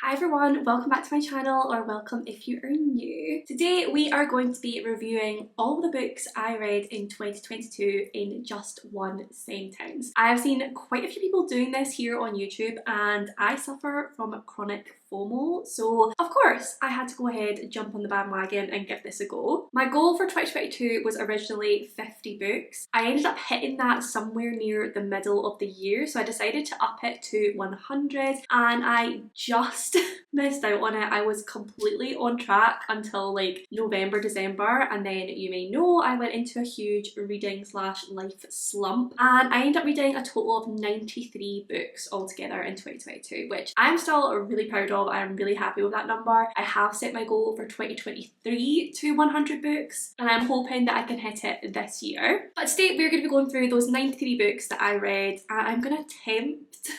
Hi everyone, welcome back to my channel, or welcome if you are new. Today we are going to be reviewing all the books I read in 2022 in just one sentence. I have seen quite a few people doing this here on YouTube and I suffer from chronic FOMO, so of course I had to go ahead, jump on the bandwagon and give this a go. My goal for 2022 was originally 50 books. I ended up hitting that somewhere near the middle of the year, so I decided to up it to 100 and I just missed out on it. I was completely on track until like November, December, and then you may know I went into a huge reading / life slump and I ended up reading a total of 93 books altogether in 2022, which I'm still really proud of. I'm really happy with that number. I have set my goal for 2023 to 100 books and I'm hoping that I can hit it this year. But today we're going to be going through those 93 books that I read and I'm going to attempt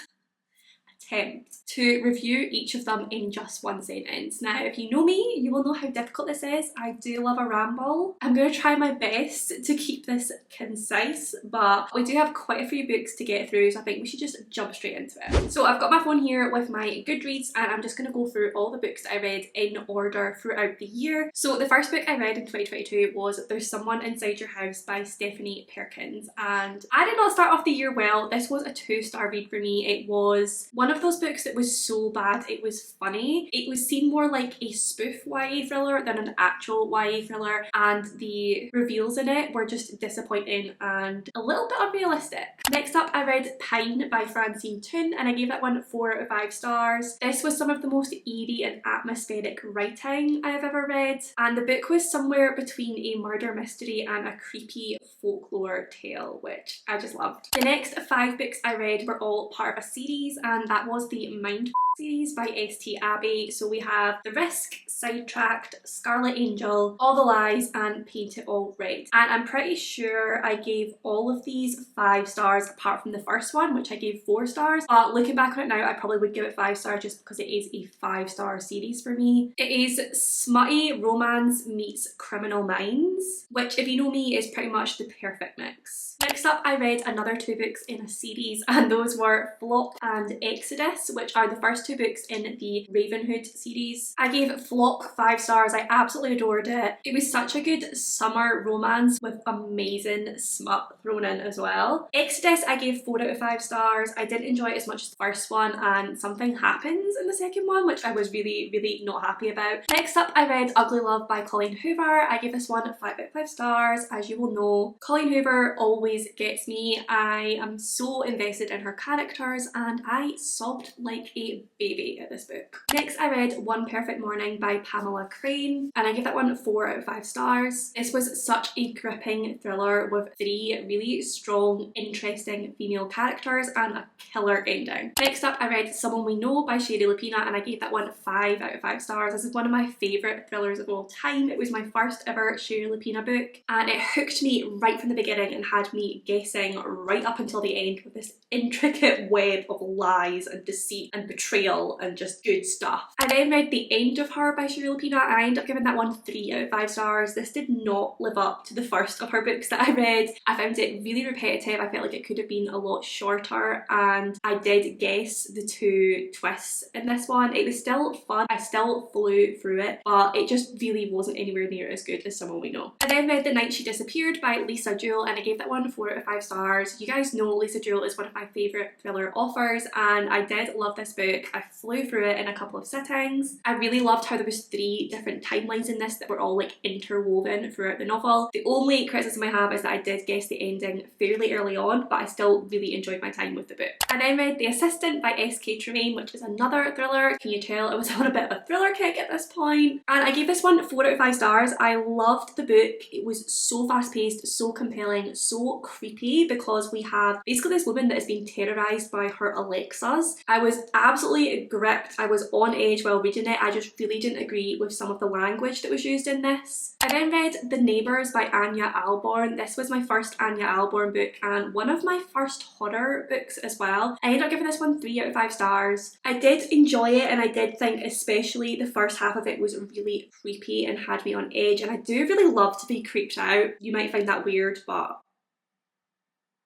to review each of them in just one sentence. Now, if you know me, you will know how difficult this is. I do love a ramble. I'm going to try my best to keep this concise, but we do have quite a few books to get through, so I think we should just jump straight into it. So I've got my phone here with my Goodreads and I'm just going to go through all the books that I read in order throughout the year. So the first book I read in 2022 was There's Someone Inside Your House by Stephanie Perkins, and I did not start off the year well. This was a 2-star read for me. It was one of those books that was so bad it was funny. It was seen more like a spoof YA thriller than an actual YA thriller, and the reveals in it were just disappointing and a little bit unrealistic. Next up I read Pine by Francine Toon and I gave that one 4 out of 5 stars. This was some of the most eerie and atmospheric writing I have ever read, and the book was somewhere between a murder mystery and a creepy folklore tale, which I just loved. The next 5 books I read were all part of a series, and that was the Mind series by St. Abbey. So we have The Risk, Sidetracked, Scarlet Angel, All the Lies and Paint It All Red. And I'm pretty sure I gave all of these 5 stars apart from the first one, which I gave 4 stars. But looking back on it now, I probably would give it 5 stars just because it is a 5-star series for me. It is smutty romance meets Criminal Minds, which if you know me is pretty much the perfect mix. Next up I read another 2 books in a series, and those were Flock and Exodus, which are the first 2 books in the Ravenhood series. I gave Flock 5 stars. I absolutely adored it. It was such a good summer romance with amazing smut thrown in as well. Exodus I gave 4 out of 5 stars. I didn't enjoy it as much as the first one and something happens in the second one which I was really not happy about. Next up I read Ugly Love by Colleen Hoover. I gave this one 5 out of 5 stars. As you will know, Colleen Hoover always gets me. I am so invested in her characters and I sobbed like a baby at this book. Next I read One Perfect Morning by Pamela Crane and I give that one 4 out of 5 stars. This was such a gripping thriller with 3 really strong, interesting female characters and a killer ending. Next up I read Someone We Know by Sherry Lupina and I gave that one 5 out of 5 stars. This is one of my favourite thrillers of all time. It was my first ever Sherry Lupina book and it hooked me right from the beginning and had me guessing right up until the end with this intricate web of lies and deceit and betrayal and just good stuff. I then read The End of Her by Sherry Lupina and I ended up giving that one 3 out of 5 stars. This did not live up to the first of her books that I read. I found it really repetitive. I felt like it could have been a lot shorter and I did guess the 2 twists in this one. It was still fun. I still flew through it, but it just really wasn't anywhere near as good as Someone We Know. I then read The Night She Disappeared by Lisa Jewell and I gave that one 4 out of 5 stars. You guys know Lisa Jewell is one of my favourite thriller authors and I did love this book. I flew through it in a couple of sittings. I really loved how there was 3 different timelines in this that were all like interwoven throughout the novel. The only criticism I have is that I did guess the ending fairly early on, but I still really enjoyed my time with the book. I then read The Assistant by S.K. Tremaine, which is another thriller. Can you tell I was on a bit of a thriller kick at this point? And I gave this one 4 out of 5 stars. I loved the book. It was so fast paced, so compelling, so creepy because we have basically this woman that is being terrorised by her Alexas. I was absolutely gripped. I was on edge while reading it. I just really didn't agree with some of the language that was used in this. I then read The Neighbours by Anya Alborn. This was my first Anya Alborn book and one of my first horror books as well. I ended up giving this one 3 out of 5 stars. I did enjoy it and I did think especially the first half of it was really creepy and had me on edge, and I do really love to be creeped out. You might find that weird, but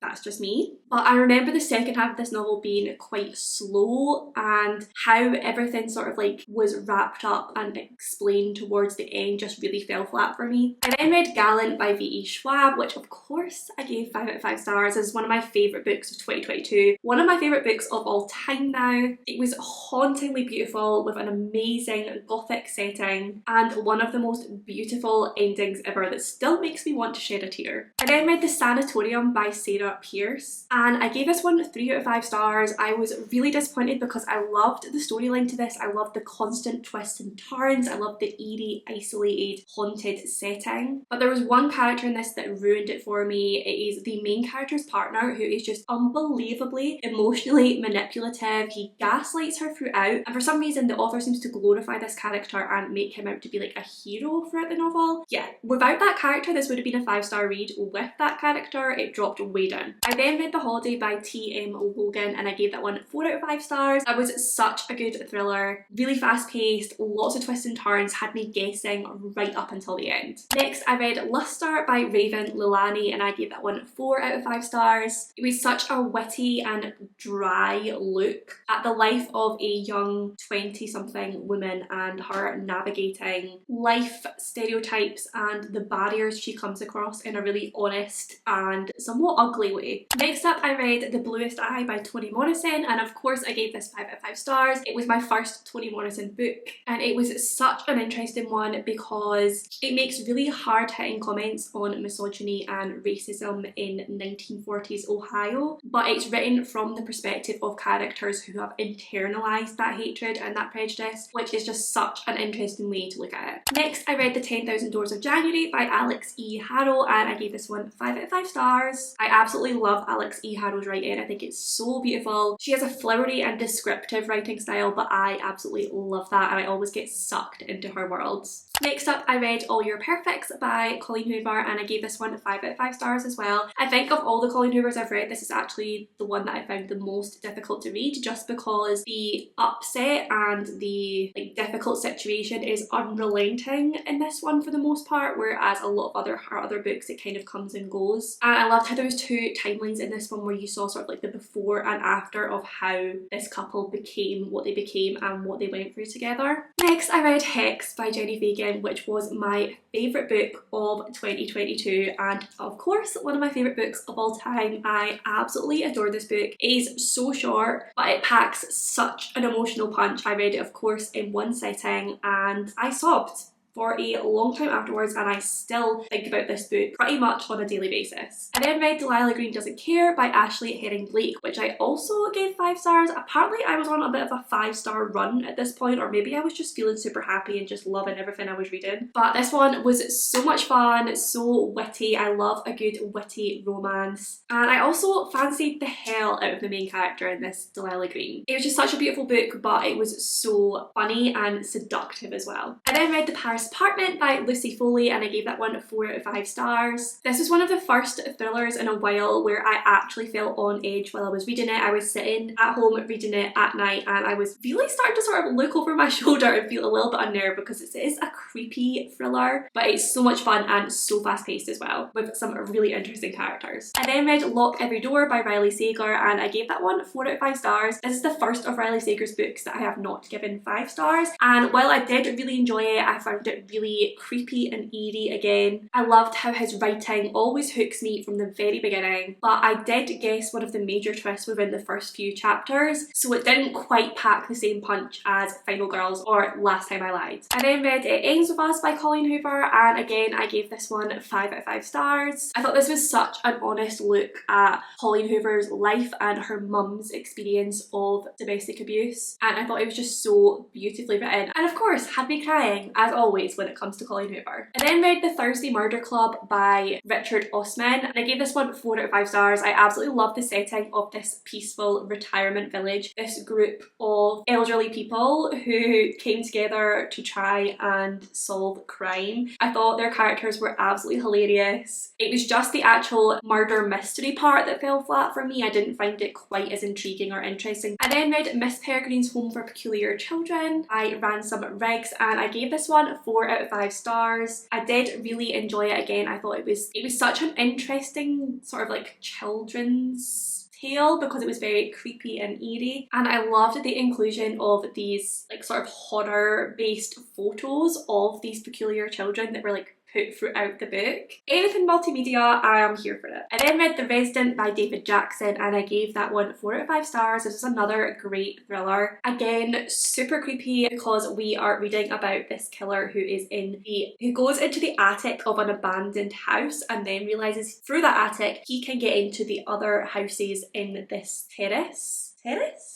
that's just me. But I remember the second half of this novel being quite slow, and how everything sort of like was wrapped up and explained towards the end just really fell flat for me. I then read Gallant by V.E. Schwab, which of course I gave 5 out of 5 stars. It's one of my favourite books of 2022. One of my favourite books of all time now. It was hauntingly beautiful with an amazing gothic setting and one of the most beautiful endings ever that still makes me want to shed a tear. I then read The Sanatorium by Sarah Pierce, and I gave this one 3 out of 5 stars. I was really disappointed because I loved the storyline to this. I loved the constant twists and turns. I loved the eerie, isolated, haunted setting. But there was one character in this that ruined it for me. It is the main character's partner, who is just unbelievably emotionally manipulative. He gaslights her throughout, and for some reason the author seems to glorify this character and make him out to be like a hero throughout the novel. Yeah, without that character this would have been a 5-star read. With that character it dropped way down. I then read The Holiday by T.M. Logan, and I gave that one 4 out of 5 stars. That was such a good thriller, really fast paced, lots of twists and turns, had me guessing right up until the end. Next I read Lustre by Raven Lulani, and I gave that one 4 out of 5 stars. It was such a witty and dry look at the life of a young 20-something woman and her navigating life stereotypes and the barriers she comes across in a really honest and somewhat ugly way. Next up I read The Bluest Eye by Toni Morrison, and of course I gave this 5 out of 5 stars. It was my first Toni Morrison book, and it was such an interesting one because it makes really hard-hitting comments on misogyny and racism in 1940s Ohio, but it's written from the perspective of characters who have internalized that hatred and that prejudice, which is just such an interesting way to look at it. Next I read The 10,000 Doors of January by Alex E. Harrow, and I gave this one 5 out of 5 stars. I absolutely love Alex E. Harrow's writing. I think it's so beautiful. She has a flowery and descriptive writing style, but I absolutely love that, and I always get sucked into her worlds. Next up I read All Your Perfects by Colleen Hoover, and I gave this one 5 out of 5 stars as well. I think of all the Colleen Hoovers I've read, this is actually the one that I found the most difficult to read, just because the upset and the difficult situation is unrelenting in this one for the most part, whereas a lot of her other books it kind of comes and goes. And I loved how there was 2 timelines in this one where you saw sort of like the before and after of how this couple became what they became and what they went through together. Next I read Hex by Jenny Fagan, which was my favourite book of 2022, and of course one of my favourite books of all time. I absolutely adore this book. It is so short, but it packs such an emotional punch. I read it of course in one sitting and I sobbed for a long time afterwards, and I still think about this book pretty much on a daily basis. I then read Delilah Green Doesn't Care by Ashley Herring Blake, which I also gave 5 stars. Apparently I was on a bit of a 5-star run at this point, or maybe I was just feeling super happy and just loving everything I was reading. But this one was so much fun, so witty. I love a good witty romance, and I also fancied the hell out of the main character in this Delilah Green. It was just such a beautiful book, but it was so funny and seductive as well. I then read The Paris Apartment by Lucy Foley, and I gave that one 4 out of 5 stars. This was one of the first thrillers in a while where I actually felt on edge while I was reading it. I was sitting at home reading it at night, and I was really starting to sort of look over my shoulder and feel a little bit unnerved because it is a creepy thriller, but it's so much fun and so fast paced as well, with some really interesting characters. I then read Lock Every Door by Riley Sager, and I gave that one 4 out of 5 stars. This is the first of Riley Sager's books that I have not given 5 stars, and while I did really enjoy it, I found it really creepy and eerie again. I loved how his writing always hooks me from the very beginning, but I did guess one of the major twists within the first few chapters, so it didn't quite pack the same punch as Final Girls or Last Time I Lied. I then read It Ends With Us by Colleen Hoover, and again I gave this one 5 out of 5 stars. I thought this was such an honest look at Colleen Hoover's life and her mum's experience of domestic abuse, and I thought it was just so beautifully written, and of course had me crying as always when it comes to Colleen Hoover. I then read The Thursday Murder Club by Richard Osman, and I gave this one 4 out of 5 stars. I absolutely love the setting of this peaceful retirement village, this group of elderly people who came together to try and solve crime. I thought their characters were absolutely hilarious. It was just the actual murder mystery part that fell flat for me. I didn't find it quite as intriguing or interesting. I then read Miss Peregrine's Home for Peculiar Children by Ransom Riggs, and I gave this one 4 4 out of 5 stars. I did really enjoy it. Again, I thought it was such an interesting sort of like children's tale because it was very creepy and eerie, and I loved the inclusion of these like sort of horror based photos of these peculiar children that were like put throughout the book. Anything multimedia, I am here for it. I then read The Resident by David Jackson and I gave that one 4 out of 5 stars. This is another great thriller. Again, super creepy because we are reading about this killer who goes into the attic of an abandoned house and then realizes through that attic he can get into the other houses in this terrace?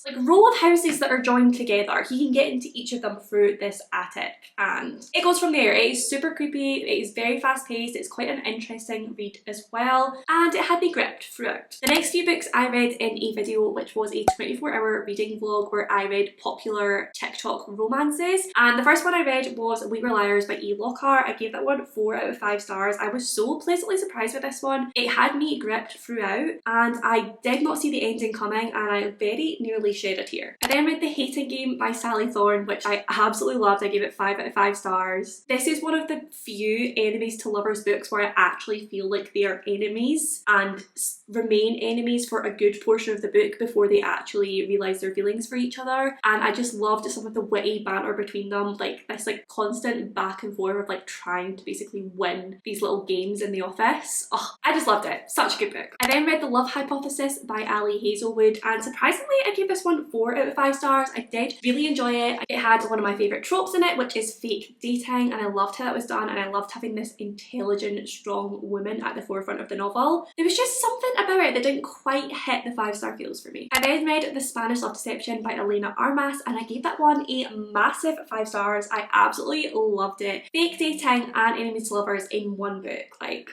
Like row of houses that are joined together. He can get into each of them through this attic and it goes from there. It is super creepy, it is very fast paced, it's quite an interesting read as well, and it had me gripped throughout. The next few books I read in a video which was a 24-hour reading vlog where I read popular TikTok romances, and the first one I read was We Were Liars by E. Lockhart. I gave that one 4 out of 5 stars. I was so pleasantly surprised with this one. It had me gripped throughout and I did not see the ending coming and I very nearly shed a tear. I then read The Hating Game by Sally Thorne, which I absolutely loved. I gave it 5 out of 5 stars. This is one of the few enemies to lovers books where I actually feel like they are enemies and remain enemies for a good portion of the book before they actually realise their feelings for each other, and I just loved some of the witty banter between them, like this like constant back and forth of like trying to basically win these little games in the office. Oh, I just loved it. Such a good book. I then read The Love Hypothesis by Ali Hazelwood and surprisingly I gave this one 4 out of 5 stars. I did really enjoy it. It had one of my favourite tropes in it, which is fake dating, and I loved how that was done, and I loved having this intelligent, strong woman at the forefront of the novel. There was just something about it that didn't quite hit the 5-star feels for me. I then read The Spanish Love Deception by Elena Armas and I gave that one a massive 5 stars. I absolutely loved it. Fake dating and enemies to lovers in one book. Like,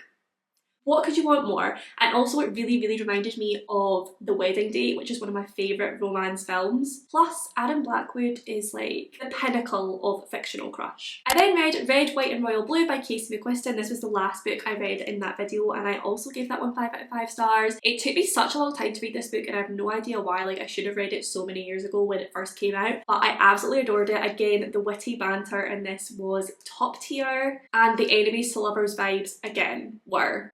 what could you want more? And also it really reminded me of The Wedding Date, which is one of my favourite romance films. Plus Adam Blackwood is like the pinnacle of fictional crush. I then read Red, White and Royal Blue by Casey McQuiston. This was the last book I read in that video and I also gave that one 5 out of 5 stars. It took me such a long time to read this book and I have no idea why. Like I should have read it so many years ago when it first came out, but I absolutely adored it. Again, the witty banter in this was top tier and the enemies to lovers vibes again were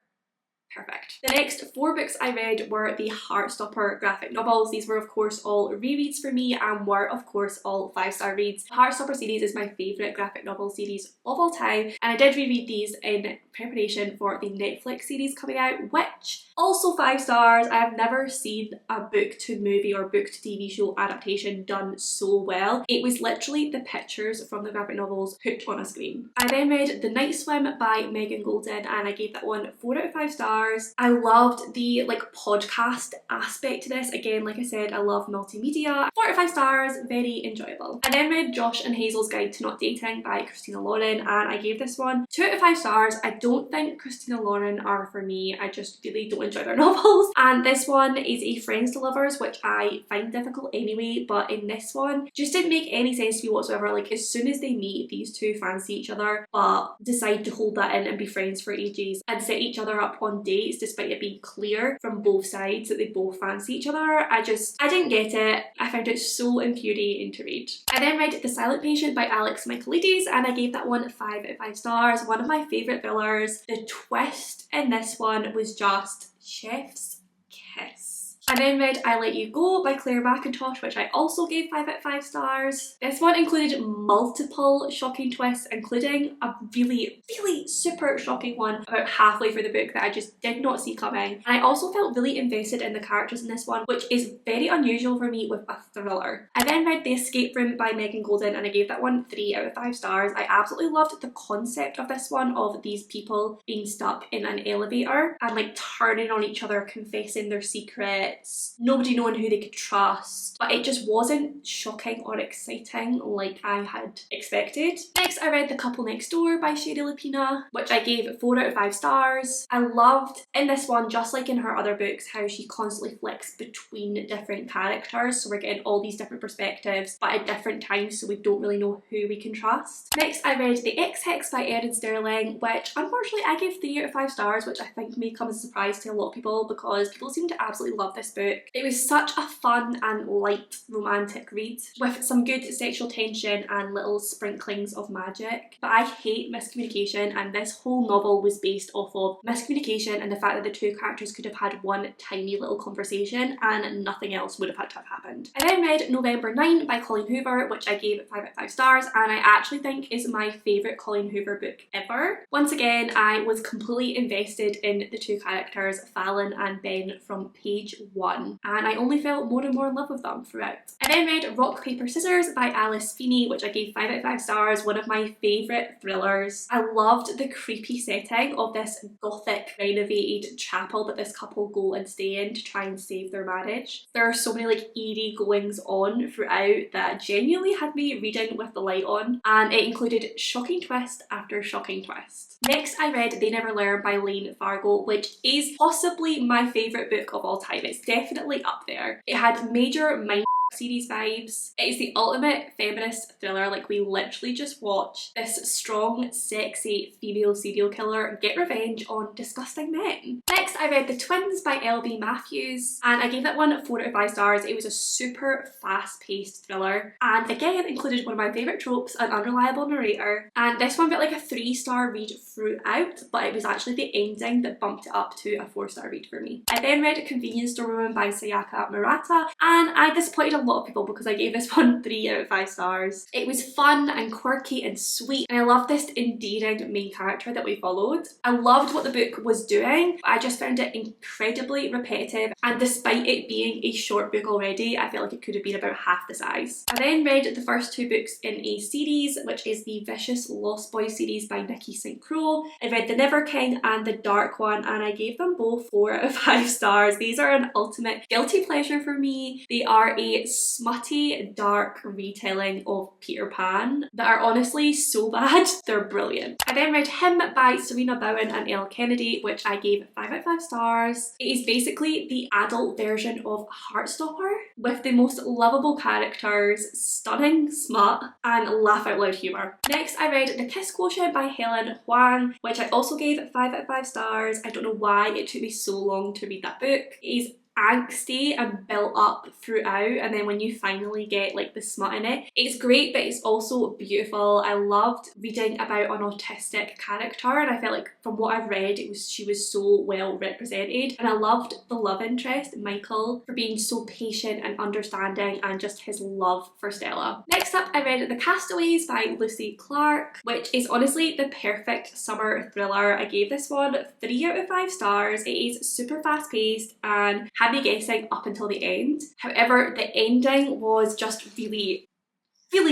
perfect. The next 4 books I read were the Heartstopper graphic novels. These were of course all rereads for me and were of course all 5-star reads. The Heartstopper series is my favourite graphic novel series of all time and I did reread these in preparation for the Netflix series coming out, which also 5 stars. I have never seen a book to movie or book to TV show adaptation done so well. It was literally the pictures from the graphic novels put on a screen. I then read The Night Swim by Megan Golden and I gave that one 4 out of 5 stars. I loved the like podcast aspect to this. Again, like I said, I love multimedia. 4 out of 5 stars, very enjoyable. I then read Josh and Hazel's Guide to Not Dating by Christina Lauren and I gave this one 2 out of 5 stars. I don't think Christina Lauren are for me. I just really don't enjoy their novels. And this one is a Friends to Lovers, which I find difficult anyway, but in this one just didn't make any sense to me whatsoever. Like as soon as they meet, these two fancy each other but decide to hold that in and be friends for ages and set each other up on dates despite it being clear from both sides that they both fancy each other. I didn't get it. I found it so infuriating to read. I then read The Silent Patient by Alex Michaelides and I gave that one 5 out of 5 stars. One of my favourite thrillers. The twist in this one was just chef's kiss. I then read I Let You Go by Claire McIntosh, which I also gave 5 out of 5 stars. This one included multiple shocking twists, including a really super shocking one about halfway through the book that I just did not see coming. And I also felt really invested in the characters in this one, which is very unusual for me with a thriller. I then read The Escape Room by Megan Golden and I gave that one 3 out of 5 stars. I absolutely loved the concept of this one, of these people being stuck in an elevator and like turning on each other, confessing their secrets, nobody knowing who they could trust, but it just wasn't shocking or exciting like I had expected. Next I read The Couple Next Door by Sherry Lapina, which I gave 4 out of 5 stars. I loved in this one, just like in her other books, how she constantly flicks between different characters, so we're getting all these different perspectives but at different times, so we don't really know who we can trust. Next I read The Ex-Hex by Erin Sterling, which unfortunately I gave 3 out of 5 stars, which I think may come as a surprise to a lot of people because people seem to absolutely love this this book. It was such a fun and light romantic read with some good sexual tension and little sprinklings of magic. But I hate miscommunication, and this whole novel was based off of miscommunication and the fact that the two characters could have had one tiny little conversation and nothing else would have had to have happened. I then read November 9 by Colleen Hoover, which I gave 5 out of 5 stars, and I actually think is my favourite Colleen Hoover book ever. Once again, I was completely invested in the two characters, Fallon and Ben, from page 1, and I only felt more and more in love with them throughout. I then read Rock, Paper, Scissors by Alice Feeney, which I gave 5 out of 5 stars, one of my favourite thrillers. I loved the creepy setting of this gothic renovated chapel that this couple go and stay in to try and save their marriage. There are so many like eerie goings on throughout that genuinely had me reading with the light on, and it included shocking twist after shocking twist. Next I read They Never Learn by Lane Fargo, which is possibly my favourite book of all time. It's definitely up there. It had major mind series vibes. It is the ultimate feminist thriller. Like, we literally just watch this strong, sexy female serial killer get revenge on disgusting men. Next, I read The Twins by L.B. Matthews, and I gave that one 4 out of 5 stars. It was a super fast-paced thriller, and again included one of my favourite tropes, an unreliable narrator. And this one felt like a 3-star read throughout, but it was actually the ending that bumped it up to a 4-star read for me. I then read Convenience Store Woman by Sayaka Murata, and I disappointed a lot of people because I gave this one 3 out of 5 stars. It was fun and quirky and sweet, and I loved this endearing main character that we followed. I loved what the book was doing, but I just found it incredibly repetitive, and despite it being a short book already, I felt like it could have been about half the size. I then read the first 2 books in a series, which is the Vicious Lost Boys series by Nikki St. Crow. I read The Never King and The Dark One, and I gave them both 4 out of 5 stars. These are an ultimate guilty pleasure for me. They are a smutty, dark retelling of Peter Pan that are honestly so bad, they're brilliant. I then read Him by Serena Bowen and Elle Kennedy, which I gave 5 out of 5 stars. It is basically the adult version of Heartstopper with the most lovable characters, stunning smut, and laugh out loud humour. Next, I read The Kiss Quotient by Helen Huang, which I also gave 5 out of 5 stars. I don't know why it took me so long to read that book. It is angsty and built up throughout, and then when you finally get like the smut in it, it's great, but it's also beautiful. I loved reading about an autistic character, and I felt like from what I've read, she was so well represented, and I loved the love interest, Michael, for being so patient and understanding, and just his love for Stella. Next up, I read The Castaways by Lucy Clark, which is honestly the perfect summer thriller. I gave this one 3 out of 5 stars. It is super fast paced and had me guessing up until the end. However, the ending was just really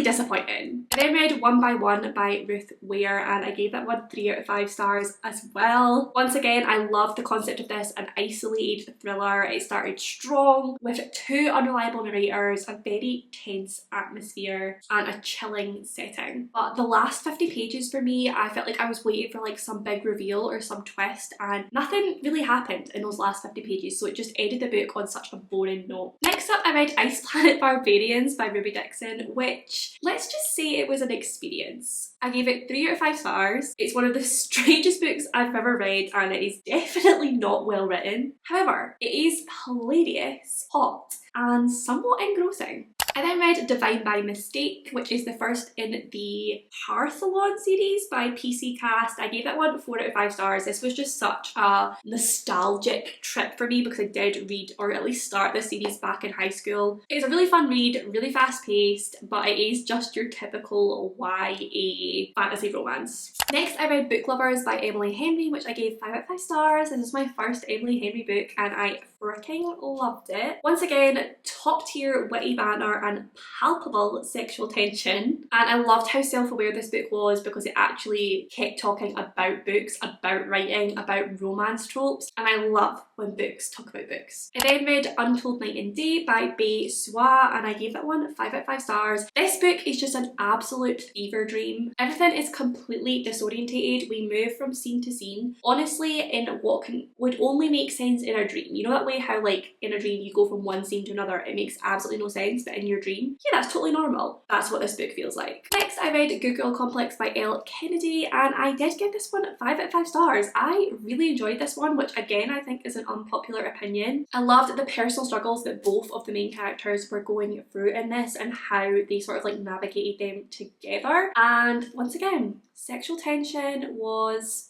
disappointing. I then read One by One by Ruth Ware, and I gave that one 3 out of 5 stars as well. Once again, I loved the concept of this, an isolated thriller. It started strong with 2 unreliable narrators, a very tense atmosphere, and a chilling setting. But the last 50 pages for me, I felt like I was waiting for like some big reveal or some twist, and nothing really happened in those last 50 pages, so it just ended the book on such a boring note. Next up, I read Ice Planet Barbarians by Ruby Dixon, which, let's just say it was an experience. I gave it 3 out of 5 stars. It's one of the strangest books I've ever read, and it is definitely not well written. However, it is hilarious, hot, and somewhat engrossing. I then read Divine by Mistake, which is the first in the Partholon series by PC Cast. I gave that one 4 out of 5 stars. This was just such a nostalgic trip for me because I did read, or at least start this series back in high school. It's a really fun read, really fast paced, but it is just your typical YA fantasy romance. Next, I read Book Lovers by Emily Henry, which I gave 5 out of 5 stars. This is my first Emily Henry book, and I freaking loved it. Once again, top tier witty banter and palpable sexual tension, and I loved how self-aware this book was because it actually kept talking about books, about writing, about romance tropes, and I love when books talk about books. I then read Untold Night and Day by Bae Sua, and I gave that one 5 out of 5 stars. This book is just an absolute fever dream. Everything is completely disorientated. We move from scene to scene, honestly, in what would only make sense in a dream. You know that way how like in a dream you go from one scene to another, it makes absolutely no sense, but in your dream, yeah, that's totally normal. That's what this book feels like. Next, I read Good Girl Complex by Elle Kennedy, and I did give this one 5 out of 5 stars. I really enjoyed this one, which again I think is an unpopular opinion. I loved the personal struggles that both of the main characters were going through in this and how they sort of like navigated them together. And once again, sexual tension was...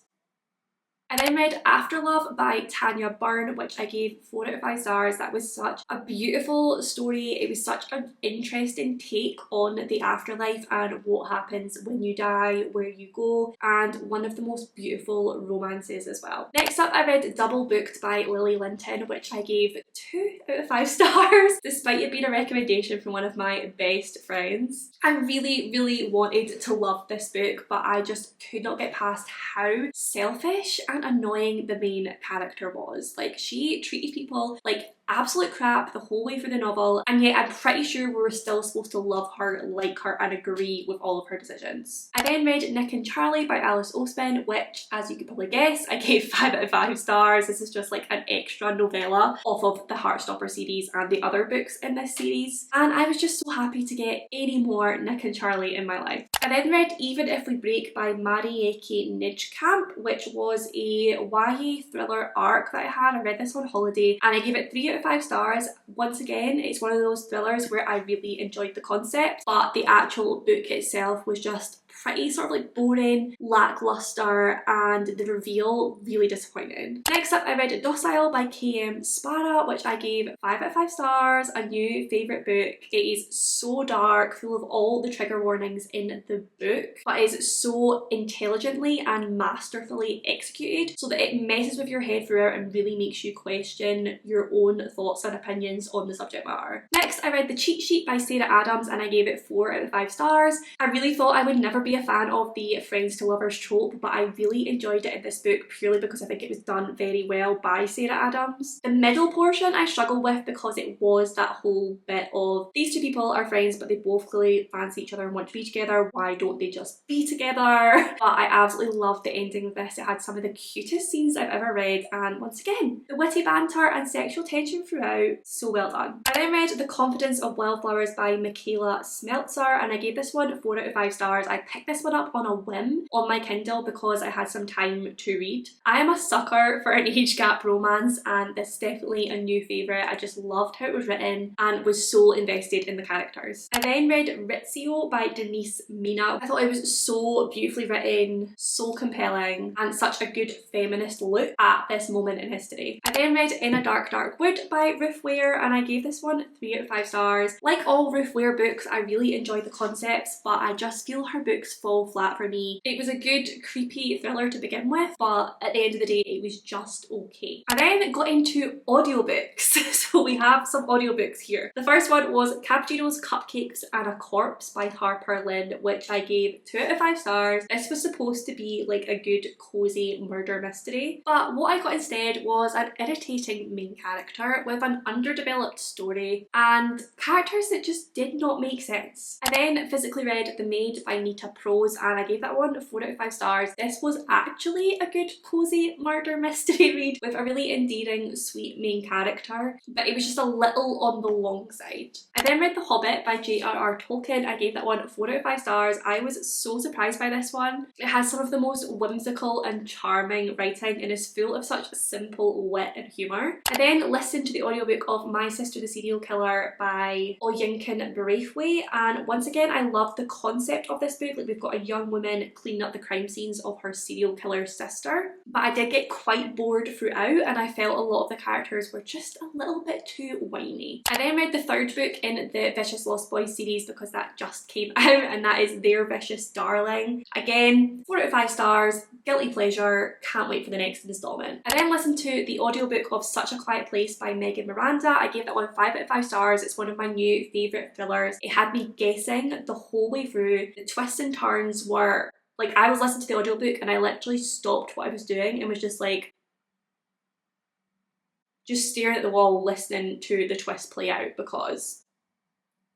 I then read Afterlove by Tanya Byrne, which I gave 4 out of 5 stars. That was such a beautiful story. It was such an interesting take on the afterlife and what happens when you die, where you go, and one of the most beautiful romances as well. Next up, I read Double Booked by Lily Linton, which I gave 2 out of 5 stars, despite it being a recommendation from one of my best friends. I really wanted to love this book, but I just could not get past how selfish and annoying the main character was. Like, she treated people like absolute crap the whole way through the novel, and yet I'm pretty sure we were still supposed to love her, like her, and agree with all of her decisions. I then read Nick and Charlie by Alice Oseman, which, as you could probably guess, I gave 5 out of 5 stars. This is just like an extra novella off of the Heartstopper series and the other books in this series, and I was just so happy to get any more Nick and Charlie in my life. I then read Even If We Break by Marieke Nijkamp, which was a YA thriller arc that I had. I read this on holiday and I gave it 3 out of 5 stars. Once again, it's one of those thrillers where I really enjoyed the concept, but the actual book itself was just pretty sort of like boring, lackluster, and the reveal really disappointing. Next up, I read Docile by KM Sparra, which I gave 5 out of 5 stars, a new favourite book. It is so dark, full of all the trigger warnings in the book, but is so intelligently and masterfully executed so that it messes with your head throughout and really makes you question your own thoughts and opinions on the subject matter. Next, I read The Cheat Sheet by Sarah Adams, and I gave it 4 out of 5 stars. I really thought I would never be a fan of the friends to lovers trope, but I really enjoyed it in this book purely because I think it was done very well by Sarah Adams. The middle portion I struggled with because it was that whole bit of these two people are friends but they both clearly fancy each other and want to be together, why don't they just be together? But I absolutely loved the ending of this. It had some of the cutest scenes I've ever read, and once again, the witty banter and sexual tension throughout, so well done. I then read The Confidence of Wildflowers by Michaela Smeltzer, and I gave this one 4 out of 5 stars. I picked this one up on a whim on my Kindle because I had some time to read. I am a sucker for an age gap romance, and this is definitely a new favourite. I just loved how it was written and was so invested in the characters. I then read Rizzio by Denise Mina. I thought it was so beautifully written, so compelling, and such a good feminist look at this moment in history. I then read In a Dark Dark Wood by Ruth Ware, and I gave this one 3 out of 5 stars. Like all Ruth Ware books, I really enjoyed the concepts, but I just feel her books fall flat for me. It was a good creepy thriller to begin with, but at the end of the day it was just okay. I then got into audiobooks. So we have some audiobooks here. The first one was Cappuccino's Cupcakes and a Corpse by Harper Lynn, which I gave 2 out of 5 stars. This was supposed to be like a good cozy murder mystery, but what I got instead was an irritating main character with an underdeveloped story and characters that just did not make sense. I then physically read The Maid by Nita Prose, and I gave that one 4 out of 5 stars. This was actually a good cozy murder mystery read with a really endearing, sweet main character, but it was just a little on the long side. I then read The Hobbit by J.R.R. Tolkien. I gave that one 4 out of 5 stars. I was so surprised by this one. It has some of the most whimsical and charming writing and is full of such simple wit and humour. I then listened to the audiobook of My Sister the Serial Killer by Oyinkan Braithwaite, and once again I loved the concept of this book. Like, we've got a young woman cleaning up the crime scenes of her serial killer sister, but I did get quite bored throughout and I felt a lot of the characters were just a little bit too whiny. I then read the third book in the Vicious Lost Boys series because that just came out, and that is Their Vicious Darling. Again, 4 out of 5 stars, guilty pleasure, can't wait for the next installment. I then listened to the audiobook of Such a Quiet Place by Megan Miranda. I gave that one 5 out of 5 stars. It's one of my new favourite thrillers. It had me guessing the whole way through. The twists and turns were like, I was listening to the audiobook and I literally stopped what I was doing and was just like, just staring at the wall listening to the twist play out, because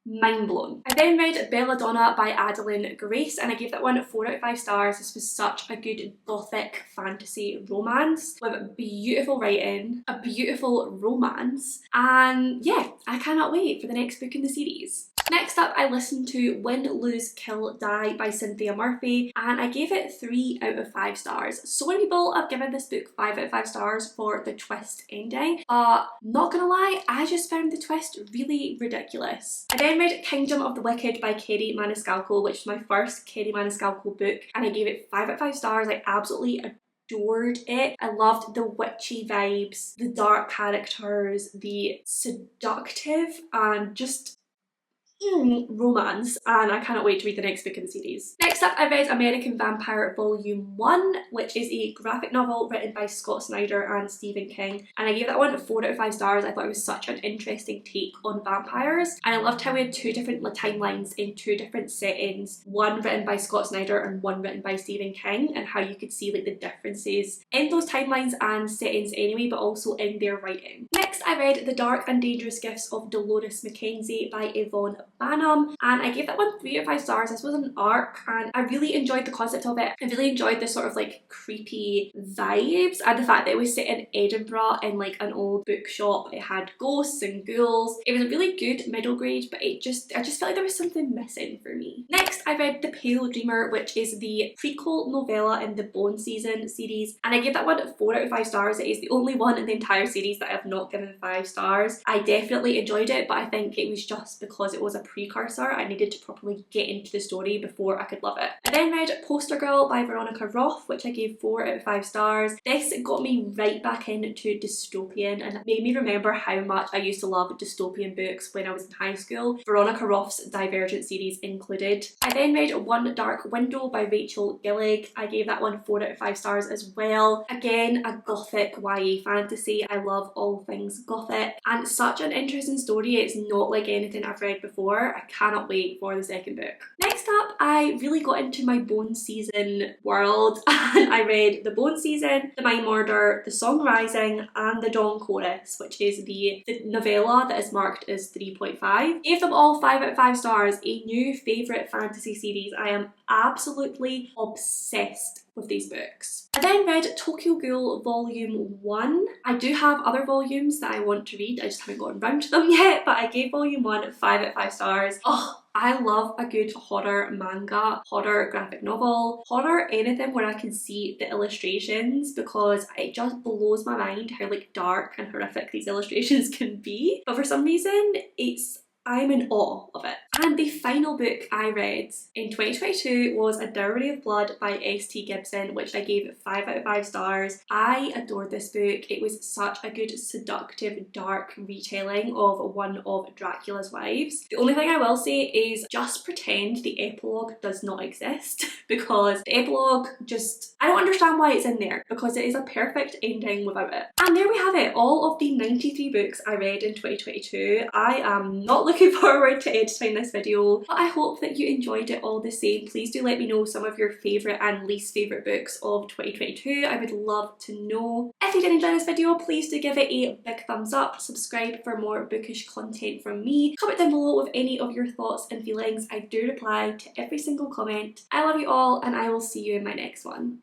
mind blown. I then read Belladonna by Adeline Grace and I gave that one 4 out of 5 stars. This was such a good gothic fantasy romance with beautiful writing, a beautiful romance, and yeah, I cannot wait for the next book in the series. Next up, I listened to Win, Lose, Kill, Die by Cynthia Murphy and I gave it 3 out of 5 stars. So many people have given this book 5 out of 5 stars for the twist ending, but not gonna lie, I just found the twist really ridiculous. I then read Kingdom of the Wicked by Kerry Maniscalco, which is my first Kerry Maniscalco book, and I gave it 5 out of 5 stars. I absolutely adored it. I loved the witchy vibes, the dark characters, the seductive and just romance, and I cannot wait to read the next book in the series. Next up, I read American Vampire Volume 1, which is a graphic novel written by Scott Snyder and Stephen King, and I gave that one 4 out of 5 stars. I thought it was such an interesting take on vampires, and I loved how we had 2 different timelines in 2 different settings, one written by Scott Snyder and one written by Stephen King, and how you could see like the differences in those timelines and settings anyway, but also in their writing. Next, I read The Dark and Dangerous Gifts of Dolores Mackenzie by Yvonne Banham, and I gave that one 3 out of 5 stars. This was an arc and I really enjoyed the concept of it. I really enjoyed the sort of like creepy vibes and the fact that it was set in Edinburgh in like an old bookshop. It had ghosts and ghouls. It was a really good middle grade, but I just felt like there was something missing for me. Next, I read The Pale Dreamer, which is the prequel novella in the Bone Season series, and I gave that one 4 out of 5 stars. It is the only one in the entire series that I have not given 5 stars. I definitely enjoyed it, but I think it was just because it was a precursor. I needed to properly get into the story before I could love it. I then read Poster Girl by Veronica Roth, which I gave 4 out of 5 stars. This got me right back into dystopian and made me remember how much I used to love dystopian books when I was in high school, Veronica Roth's Divergent series included. I then read One Dark Window by Rachel Gillig. I gave that one 4 out of 5 stars as well. Again, a gothic YA fantasy. I love all things gothic and such an interesting story. It's not like anything I've read before. I cannot wait for the second book. Next up, I really got into my Bone Season world and I read The Bone Season, The Mind Murder, The Song Rising and The Dawn Chorus, which is the novella that is marked as 3.5. Gave them all 5 out of 5 stars, a new favourite fantasy series. I am absolutely obsessed with these books. I then read Tokyo Ghoul Volume 1. I do have other volumes that I want to read, I just haven't gotten round to them yet, but I gave Volume 1 5 out of 5 stars. Oh, I love a good horror manga, horror graphic novel, horror anything where I can see the illustrations, because it just blows my mind how like dark and horrific these illustrations can be. But for some reason, I'm in awe of it. And the final book I read in 2022 was A Dowry of Blood by S.T. Gibson, which I gave 5 out of 5 stars. I adored this book. It was such a good, seductive, dark retelling of one of Dracula's wives. The only thing I will say is just pretend the epilogue does not exist, because the epilogue just, I don't understand why it's in there, because it is a perfect ending without it. And there we have it, all of the 93 books I read in 2022. I am not looking forward to editing this video, but I hope that you enjoyed it all the same. Please do let me know some of your favourite and least favourite books of 2022. I would love to know. If you did enjoy this video, please do give it a big thumbs up, subscribe for more bookish content from me, comment down below with any of your thoughts and feelings. I do reply to every single comment. I love you all and I will see you in my next one.